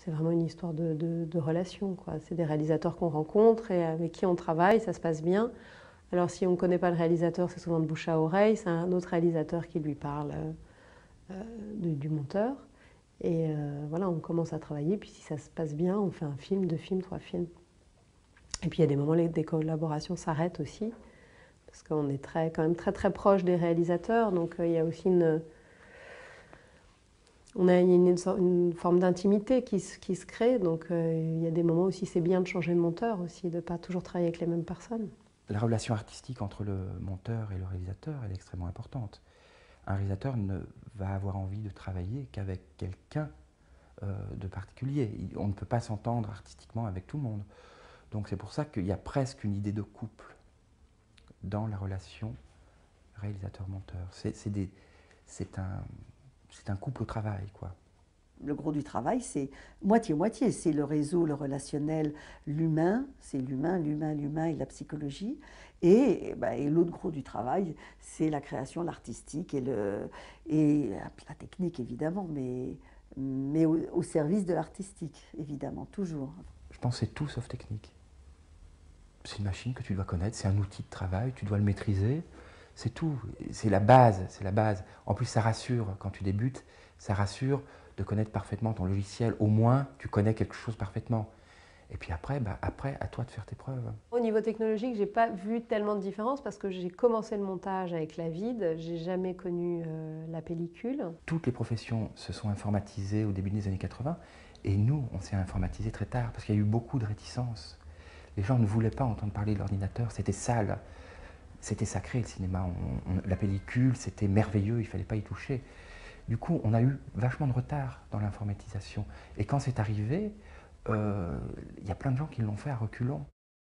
c'est vraiment une histoire de relation, quoi. C'est des réalisateurs qu'on rencontre et avec qui on travaille, ça se passe bien. Alors si on ne connaît pas le réalisateur, c'est souvent de bouche à oreille, c'est un autre réalisateur qui lui parle du monteur. Et voilà, on commence à travailler, puis si ça se passe bien, on fait un film, 2 films, 3 films. Et puis il y a des moments où des collaborations s'arrêtent aussi, parce qu'on est quand même très très proche des réalisateurs, donc il y a aussi une forme d'intimité qui se crée, donc il y a des moments aussi c'est bien de changer de monteur aussi, de ne pas toujours travailler avec les mêmes personnes. La relation artistique entre le monteur et le réalisateur, elle est extrêmement importante. Un réalisateur ne va avoir envie de travailler qu'avec quelqu'un de particulier. On ne peut pas s'entendre artistiquement avec tout le monde. Donc c'est pour ça qu'il y a presque une idée de couple dans la relation réalisateur-monteur. C'est un couple au travail, quoi. Le gros du travail, c'est moitié-moitié. C'est le réseau, le relationnel, l'humain, c'est l'humain et la psychologie. Et l'autre gros du travail, c'est la création, l'artistique et la technique, évidemment, mais au service de l'artistique, évidemment, toujours. Je pense que c'est tout sauf technique. C'est une machine que tu dois connaître, c'est un outil de travail, tu dois le maîtriser. C'est tout, c'est la base, c'est la base. En plus, ça rassure quand tu débutes, ça rassure de connaître parfaitement ton logiciel. Au moins, tu connais quelque chose parfaitement. Et puis après, à toi de faire tes preuves. Au niveau technologique, j'ai pas vu tellement de différence parce que j'ai commencé le montage avec la vide, j'ai jamais connu la pellicule. Toutes les professions se sont informatisées au début des années 80 et nous, on s'est informatisés très tard parce qu'il y a eu beaucoup de réticences. Les gens ne voulaient pas entendre parler de l'ordinateur, c'était sale. C'était sacré le cinéma, la pellicule, c'était merveilleux, il ne fallait pas y toucher. Du coup, on a eu vachement de retard dans l'informatisation. Et quand c'est arrivé, il y a plein de gens qui l'ont fait à reculons.